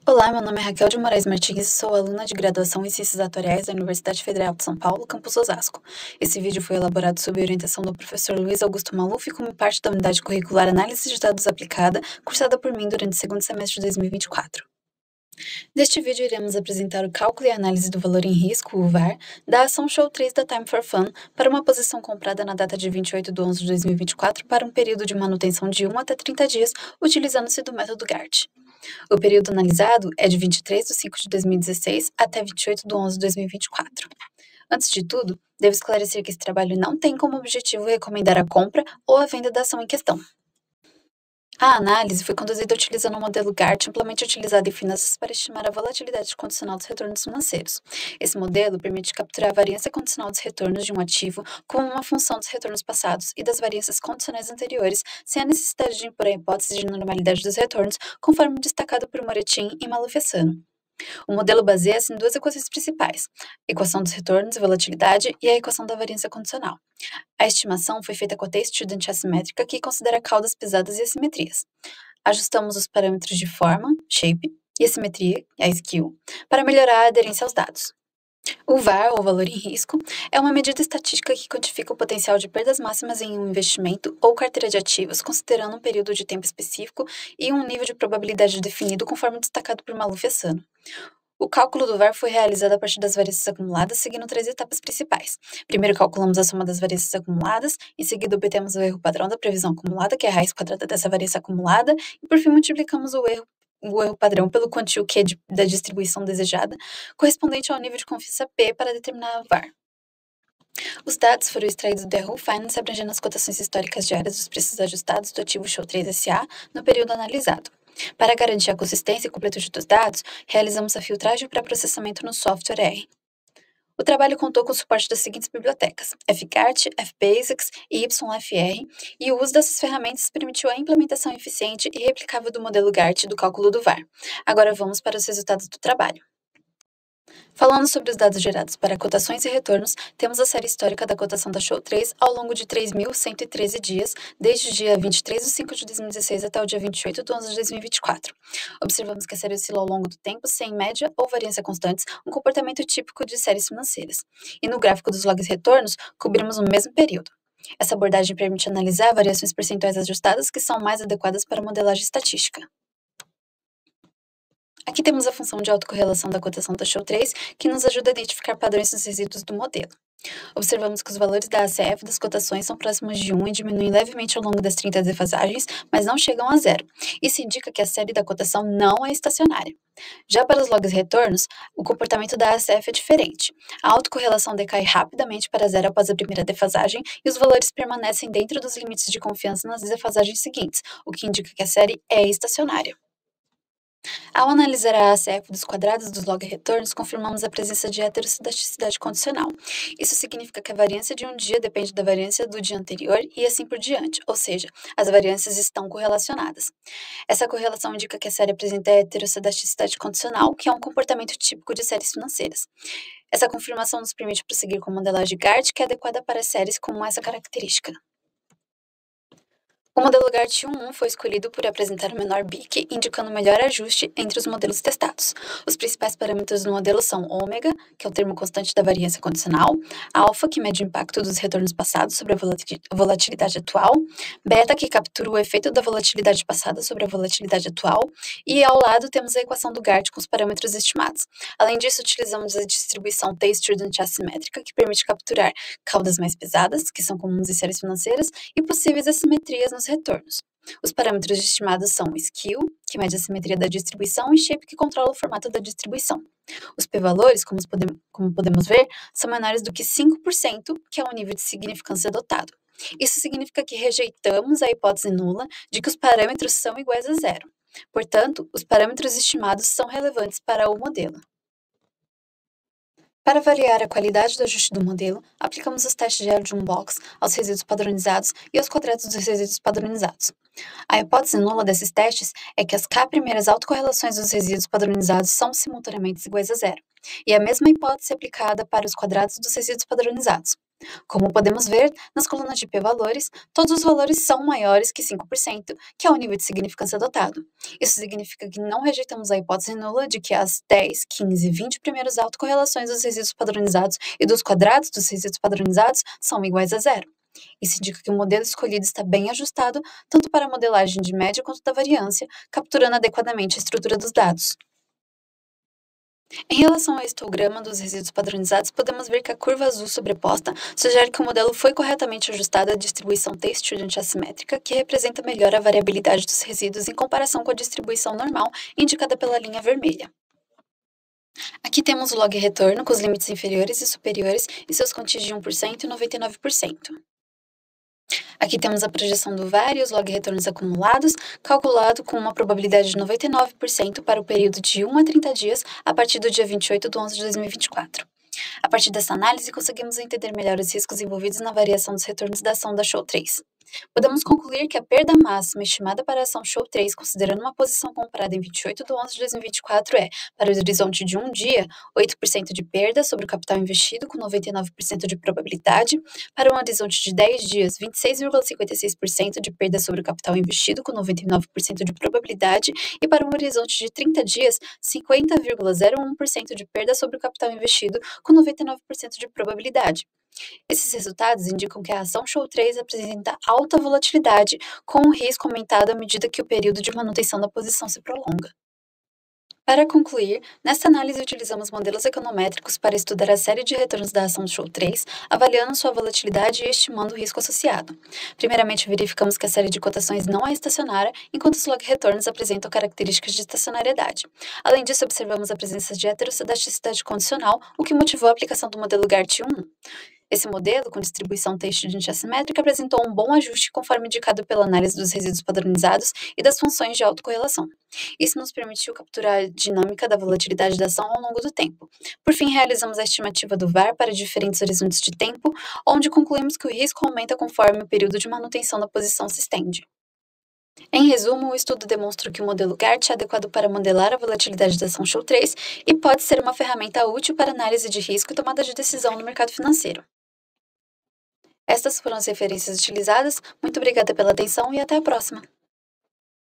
Olá, meu nome é Raquel de Moraes Martins e sou aluna de graduação em Ciências Atuariais da Universidade Federal de São Paulo, campus Osasco. Esse vídeo foi elaborado sob orientação do professor Luiz Augusto Maluf como parte da unidade curricular Análise de Dados Aplicada, cursada por mim durante o segundo semestre de 2024. Neste vídeo, iremos apresentar o cálculo e análise do valor em risco, o VAR, da ação Show 3 da Time for Fun para uma posição comprada na data de 28/11/2024 para um período de manutenção de 1 até 30 dias, utilizando-se do método GART. O período analisado é de 23/5/2016 até 28/11/2024. Antes de tudo, devo esclarecer que esse trabalho não tem como objetivo recomendar a compra ou a venda da ação em questão. A análise foi conduzida utilizando o modelo GART, amplamente utilizado em finanças para estimar a volatilidade condicional dos retornos financeiros. Esse modelo permite capturar a variância condicional dos retornos de um ativo como uma função dos retornos passados e das variâncias condicionais anteriores, sem a necessidade de impor a hipótese de normalidade dos retornos, conforme destacado por Moretin e Maluf-Essano. O modelo baseia-se em duas equações principais: a equação dos retornos e volatilidade e a equação da variância condicional. A estimação foi feita com a T-Student assimétrica, que considera caudas pesadas e assimetrias. Ajustamos os parâmetros de forma, shape, e assimetria, a skew, para melhorar a aderência aos dados. O VAR, ou valor em risco, é uma medida estatística que quantifica o potencial de perdas máximas em um investimento ou carteira de ativos, considerando um período de tempo específico e um nível de probabilidade definido, conforme destacado por Maluf-Essano. O cálculo do VAR foi realizado a partir das variâncias acumuladas, seguindo três etapas principais. Primeiro, calculamos a soma das variâncias acumuladas, em seguida, obtemos o erro padrão da previsão acumulada, que é a raiz quadrada dessa variância acumulada, e por fim, multiplicamos o erro padrão pelo quantio Q da distribuição desejada, correspondente ao nível de confiança P para determinar o VAR. Os dados foram extraídos do Yahoo Finance, abrangendo as cotações históricas diárias dos preços ajustados do ativo Show 3 SA no período analisado. Para garantir a consistência e completude dos dados, realizamos a filtragem para processamento no software R. O trabalho contou com o suporte das seguintes bibliotecas: FGART, FBasics e YFR, e o uso dessas ferramentas permitiu a implementação eficiente e replicável do modelo GART do cálculo do VAR. Agora vamos para os resultados do trabalho. Falando sobre os dados gerados para cotações e retornos, temos a série histórica da cotação da Show 3 ao longo de 3.113 dias, desde o dia 23/5/2016 até o dia 28/11/2024. Observamos que a série oscila ao longo do tempo, sem média ou variância constantes, um comportamento típico de séries financeiras. E no gráfico dos logs retornos, cobrimos o mesmo período. Essa abordagem permite analisar variações percentuais ajustadas que são mais adequadas para a modelagem estatística. Aqui temos a função de autocorrelação da cotação da Show 3, que nos ajuda a identificar padrões nos resíduos do modelo. Observamos que os valores da ACF das cotações são próximos de 1 e diminuem levemente ao longo das 30 defasagens, mas não chegam a zero. Isso indica que a série da cotação não é estacionária. Já para os logs retornos, o comportamento da ACF é diferente. A autocorrelação decai rapidamente para zero após a primeira defasagem e os valores permanecem dentro dos limites de confiança nas defasagens seguintes, o que indica que a série é estacionária. Ao analisar a ACF dos quadrados dos log retornos, confirmamos a presença de heterossedasticidade condicional. Isso significa que a variância de um dia depende da variância do dia anterior e assim por diante, ou seja, as variâncias estão correlacionadas. Essa correlação indica que a série apresenta heterossedasticidade condicional, que é um comportamento típico de séries financeiras. Essa confirmação nos permite prosseguir com a modelagem GART, que é adequada para séries com essa característica. O modelo GART-1 foi escolhido por apresentar o menor BIC, indicando o melhor ajuste entre os modelos testados. Os principais parâmetros do modelo são ômega, que é o termo constante da variância condicional, alfa, que mede o impacto dos retornos passados sobre a volatilidade atual, beta, que captura o efeito da volatilidade passada sobre a volatilidade atual, e ao lado temos a equação do GART com os parâmetros estimados. Além disso, utilizamos a distribuição T-Student assimétrica, que permite capturar caudas mais pesadas, que são comuns em séries financeiras, e possíveis assimetrias nos retornos. Os parâmetros estimados são skew, que mede a simetria da distribuição, e shape, que controla o formato da distribuição. Os p-valores, como podemos ver, são menores do que 5%, que é o nível de significância adotado. Isso significa que rejeitamos a hipótese nula de que os parâmetros são iguais a zero. Portanto, os parâmetros estimados são relevantes para o modelo. Para avaliar a qualidade do ajuste do modelo, aplicamos os testes de Erdős-Box aos resíduos padronizados e aos quadrados dos resíduos padronizados. A hipótese nula desses testes é que as K primeiras autocorrelações dos resíduos padronizados são simultaneamente iguais a zero, e a mesma hipótese é aplicada para os quadrados dos resíduos padronizados. Como podemos ver, nas colunas de p-valores, todos os valores são maiores que 5%, que é o nível de significância adotado. Isso significa que não rejeitamos a hipótese nula de que as 10, 15 e 20 primeiras autocorrelações dos resíduos padronizados e dos quadrados dos resíduos padronizados são iguais a zero. Isso indica que o modelo escolhido está bem ajustado, tanto para a modelagem de média quanto da variância, capturando adequadamente a estrutura dos dados. Em relação ao histograma dos resíduos padronizados, podemos ver que a curva azul sobreposta sugere que o modelo foi corretamente ajustado à distribuição t-student assimétrica, que representa melhor a variabilidade dos resíduos em comparação com a distribuição normal, indicada pela linha vermelha. Aqui temos o log retorno com os limites inferiores e superiores e seus contis de 1% e 99%. Aqui temos a projeção do VAR e os log retornos acumulados, calculado com uma probabilidade de 99% para o período de 1 a 30 dias, a partir do dia 28/11/2024. A partir dessa análise, conseguimos entender melhor os riscos envolvidos na variação dos retornos da ação da SHOW-3. Podemos concluir que a perda máxima estimada para a ação SHOW-3, considerando uma posição comprada em 28/11/2024, é, para o horizonte de um dia, 8% de perda sobre o capital investido, com 99% de probabilidade; para um horizonte de 10 dias, 26,56% de perda sobre o capital investido, com 99% de probabilidade; e para um horizonte de 30 dias, 50,01% de perda sobre o capital investido, com 99% de probabilidade. Esses resultados indicam que a ação SHOW-3 apresenta alta volatilidade, com o risco aumentado à medida que o período de manutenção da posição se prolonga. Para concluir, nesta análise utilizamos modelos econométricos para estudar a série de retornos da ação SHOW-3, avaliando sua volatilidade e estimando o risco associado. Primeiramente, verificamos que a série de cotações não é estacionária, enquanto os log retornos apresentam características de estacionariedade. Além disso, observamos a presença de heterocedaticidade condicional, o que motivou a aplicação do modelo GART-1. Esse modelo, com distribuição t-student assimétrica, apresentou um bom ajuste conforme indicado pela análise dos resíduos padronizados e das funções de autocorrelação. Isso nos permitiu capturar a dinâmica da volatilidade da ação ao longo do tempo. Por fim, realizamos a estimativa do VAR para diferentes horizontes de tempo, onde concluímos que o risco aumenta conforme o período de manutenção da posição se estende. Em resumo, o estudo demonstra que o modelo GART é adequado para modelar a volatilidade da ação SHOW-3 e pode ser uma ferramenta útil para análise de risco e tomada de decisão no mercado financeiro. Estas foram as referências utilizadas. Muito obrigada pela atenção e até a próxima!